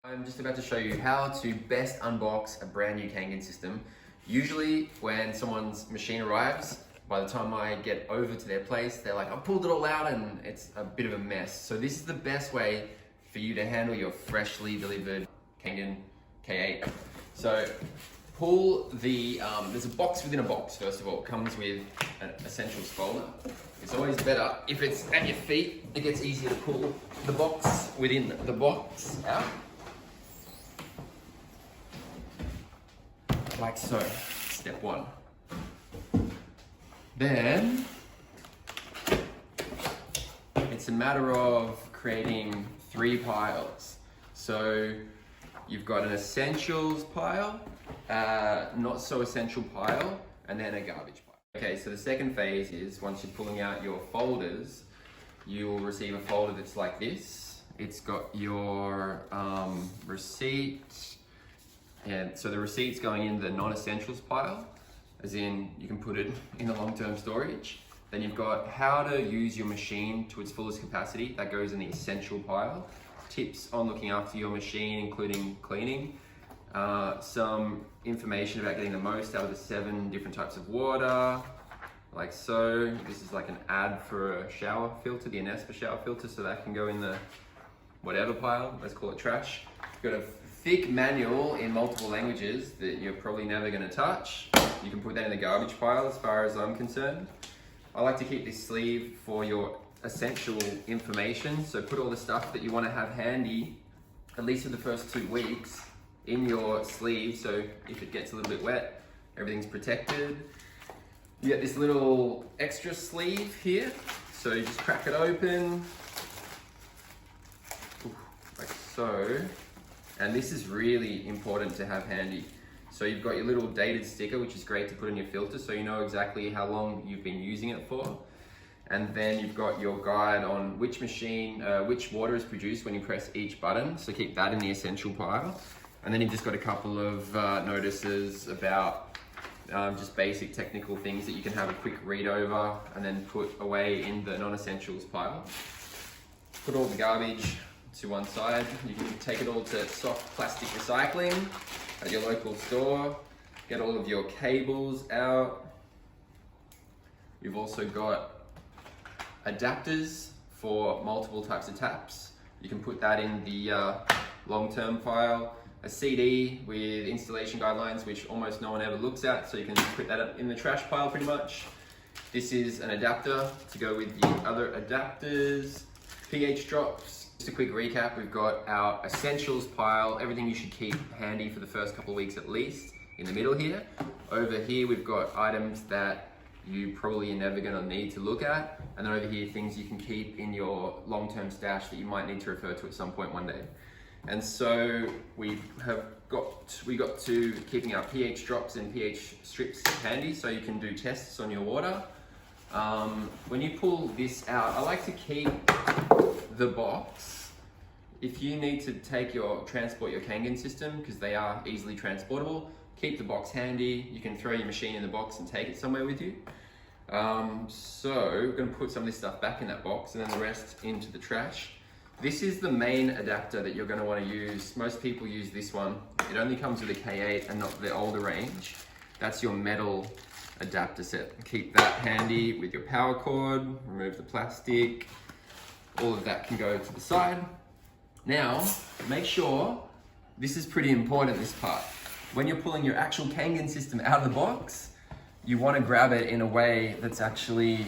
I'm just about to show you how to best unbox a brand new Kangen system. Usually when someone's machine arrives, by the time I get over to their place, they're like, I pulled it all out and it's a bit of a mess. So this is the best way for you to handle your freshly delivered Kangen K8. So pull the, there's a box within a box, first of all. It comes with an essentials folder. It's always better if it's at your feet. It gets easier to pull the box within the box out. Like so, step one. Then, it's a matter of creating 3 piles. So, you've got an essentials pile, not so essential pile, and then a garbage pile. Okay, so the second phase is once you're pulling out your folders, you'll receive a folder that's like this. It's got your receipt, and so the receipt's going in the non-essentials pile, as in you can put it in the long-term storage. Then you've got how to use your machine to its fullest capacity. That goes in the essential pile. Tips on looking after your machine, including cleaning. Some information about getting the most out of the 7 different types of water, like so. This is like an ad for a shower filter, the Ioniser shower filter, so that can go in the whatever pile, let's call it trash. You've got a thick manual in multiple languages that you're probably never going to touch. You can put that in the garbage pile as far as I'm concerned. I like to keep this sleeve for your essential information, so put all the stuff that you want to have handy, at least for the first 2 weeks, in your sleeve, so if it gets a little bit wet, everything's protected. You get this little extra sleeve here, so you just crack it open, like so. And this is really important to have handy. So you've got your little dated sticker, which is great to put in your filter so you know exactly how long you've been using it for. And then you've got your guide on which machine, which water is produced when you press each button. So keep that in the essential pile. And then you've just got a couple of notices about just basic technical things that you can have a quick read over and then put away in the non-essentials pile. Put all the garbage to one side. You can take it all to soft plastic recycling at your local store. Get all of your cables out. You've also got adapters for multiple types of taps. You can put that in the long-term pile. A CD with installation guidelines, which almost no one ever looks at, so you can put that up in the trash pile pretty much. This is an adapter to go with the other adapters. pH drops. Just a quick recap, we've got our essentials pile, everything you should keep handy for the first couple of weeks at least, in the middle here. Over here we've got items that you probably are never going to need to look at, and then over here things you can keep in your long-term stash that you might need to refer to at some point one day. And so we got to keeping our pH drops and pH strips handy so you can do tests on your water. When you pull this out, I like to keep the box. If you need to transport your Kangen system, because they are easily transportable, keep the box handy. You can throw your machine in the box and take it somewhere with you. So we're going to put some of this stuff back in that box and then the rest into the trash. This is the main adapter that you're going to want to use. Most people use this one. It only comes with a K8 and not the older range. That's your metal adapter set. Keep that handy with your power cord. Remove the plastic. All of that can go to the side. Now, make sure, this is pretty important, this part. When you're pulling your actual Kangen system out of the box, you want to grab it in a way that's actually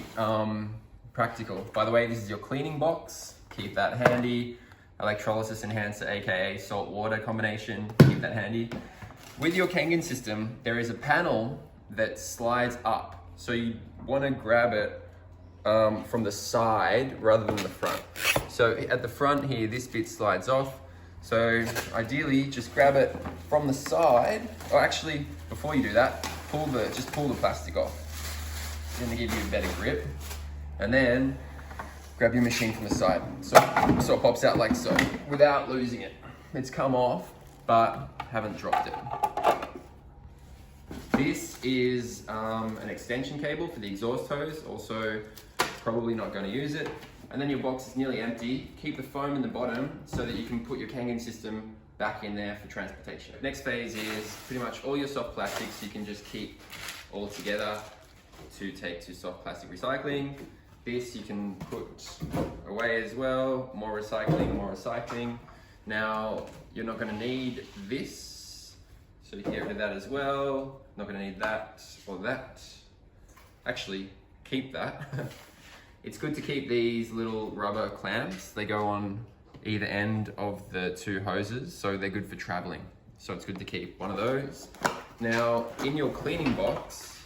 practical. By the way, this is your cleaning box. Keep that handy. Electrolysis enhancer, aka salt water combination. Keep that handy. With your Kangen system, there is a panel that slides up. So you want to grab it from the side rather than the front. So at the front here, this bit slides off. So ideally, just grab it from the side. Or actually, before you do that, just pull the plastic off. It's gonna give you a better grip. And then grab your machine from the side. So it pops out like so, without losing it. It's come off, but haven't dropped it. This is an extension cable for the exhaust hose. Also, probably not going to use it. And then your box is nearly empty. Keep the foam in the bottom so that you can put your Kangen system back in there for transportation. Next phase is pretty much all your soft plastics you can just keep all together to take to soft plastic recycling. This you can put away as well. More recycling, more recycling. Now, you're not gonna need this, so you can get rid of that as well. Not gonna need that or that. Actually, keep that. It's good to keep these little rubber clamps. They go on either end of the two hoses, so they're good for traveling. So it's good to keep one of those. Now, in your cleaning box,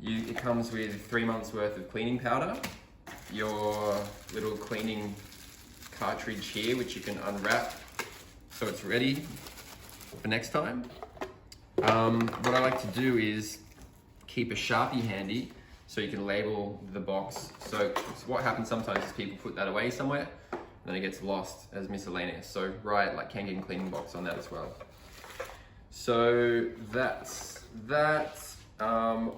it comes with 3 months worth of cleaning powder, your little cleaning cartridge here, which you can unwrap so it's ready for next time. What I like to do is keep a Sharpie handy so you can label the box. So what happens sometimes is people put that away somewhere, and then it gets lost as miscellaneous. So write like Kangen cleaning box on that as well. So that's that.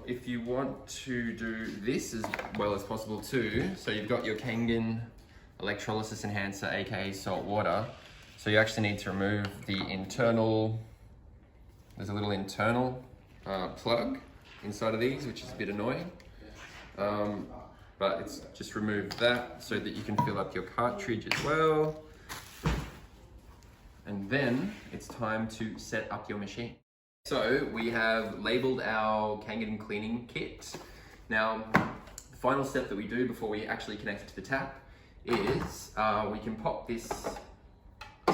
If you want to do this as well as possible too, so you've got your Kangen electrolysis enhancer, aka salt water. So you actually need to remove the internal, there's a little internal plug inside of these, which is a bit annoying. But it's just remove that so that you can fill up your cartridge as well. And then it's time to set up your machine. So we have labeled our Kangen cleaning kit. Now, the final step that we do before we actually connect it to the tap is we can pop this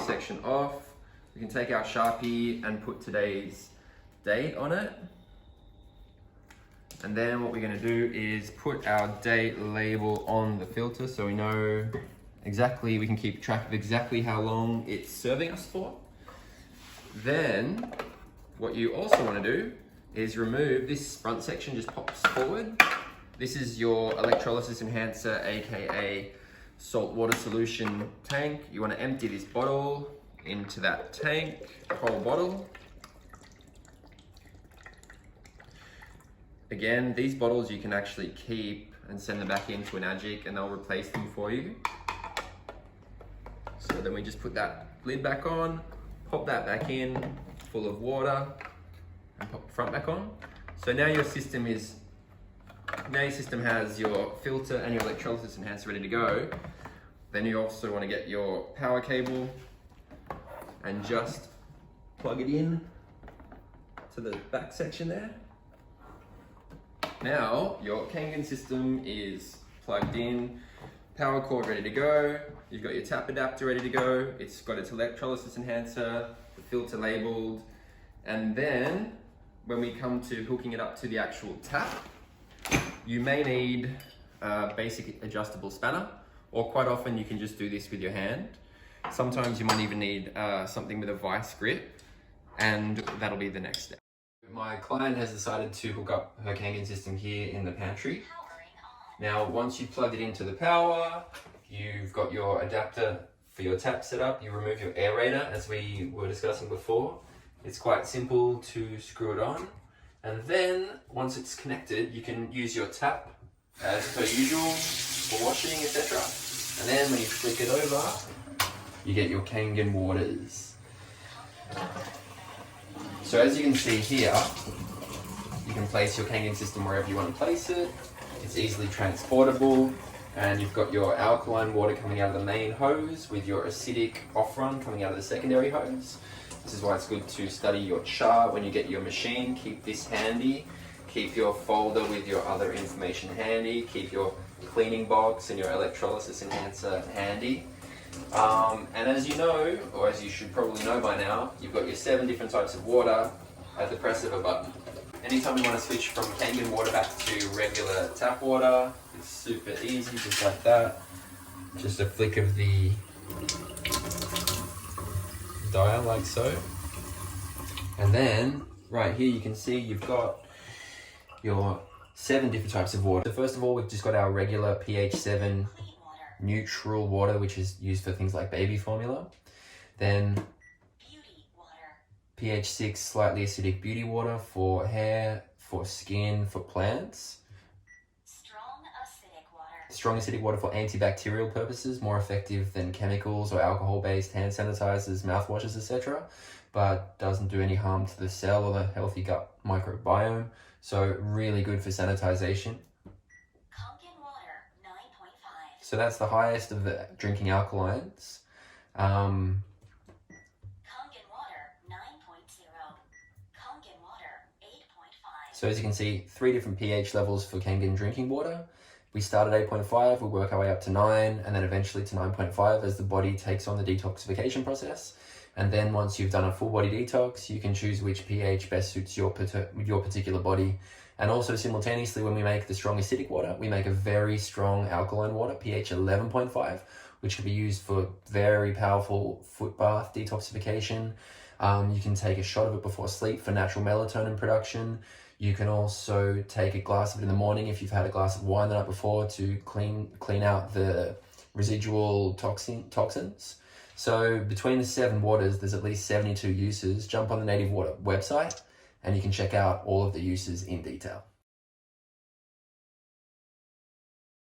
section off. We can take our Sharpie and put today's date on it. And then what we're gonna do is put our date label on the filter so we know exactly, we can keep track of exactly how long it's serving us for. Then, what you also want to do is remove this front section, just pops forward. This is your electrolysis enhancer, aka salt water solution tank. You want to empty this bottle into that tank, whole bottle. Again, these bottles you can actually keep and send them back into an Agic and they'll replace them for you. So then we just put that lid back on, pop that back in, full of water, and pop the front back on. So now your system has your filter and your electrolysis enhancer ready to go. Then you also want to get your power cable and just plug it in to the back section there. Now your Kangen system is plugged in, power cord ready to go. You've got your tap adapter ready to go. It's got its electrolysis enhancer, the filter labeled. And then when we come to hooking it up to the actual tap, you may need a basic adjustable spanner, or quite often you can just do this with your hand. Sometimes you might even need something with a vice grip, and that'll be the next step. My client has decided to hook up her Kangen system here in the pantry. Now, once you've plugged it into the power, you've got your adapter for your tap set up, you remove your aerator as we were discussing before. It's quite simple to screw it on. And then, once it's connected, you can use your tap as per usual for washing, etc. And then when you flick it over, you get your Kangen waters. So as you can see here, you can place your Kangen system wherever you want to place it. It's easily transportable, and you've got your alkaline water coming out of the main hose with your acidic off-run coming out of the secondary hose. This is why it's good to study your chart when you get your machine. Keep this handy. Keep your folder with your other information handy. Keep your cleaning box and your electrolysis enhancer handy. And as you know, or as you should probably know by now, you've got your 7 different types of water at the press of a button. Anytime you want to switch from Kangen water back to regular tap water, it's super easy, just like that. Just a flick of the dial like so. And then right here you can see you've got your 7 different types of water. So first of all, we've just got our regular pH 7 neutral water, which is used for things like baby formula. Then pH 6 slightly acidic beauty water for hair, for skin, for plants. Strong acidic water. Strong acidic water for antibacterial purposes, more effective than chemicals or alcohol-based hand sanitizers, mouthwashes, etc., but doesn't do any harm to the cell or the healthy gut microbiome. So really good for sanitization. Kangen water, 9.5. So that's the highest of the drinking alkalines. Kangen water, 9.0. Kangen water, 8.5. So as you can see, 3 different pH levels for Kangen drinking water. We start at 8.5, we'll work our way up to 9, and then eventually to 9.5 as the body takes on the detoxification process. And then once you've done a full body detox, you can choose which pH best suits your particular body. And also simultaneously, when we make the strong acidic water, we make a very strong alkaline water, pH 11.5, which can be used for very powerful foot bath detoxification. You can take a shot of it before sleep for natural melatonin production. You can also take a glass of it in the morning if you've had a glass of wine the night before to clean out the residual toxins. So between the 7 waters, there's at least 72 uses. Jump on the Native Water website and you can check out all of the uses in detail.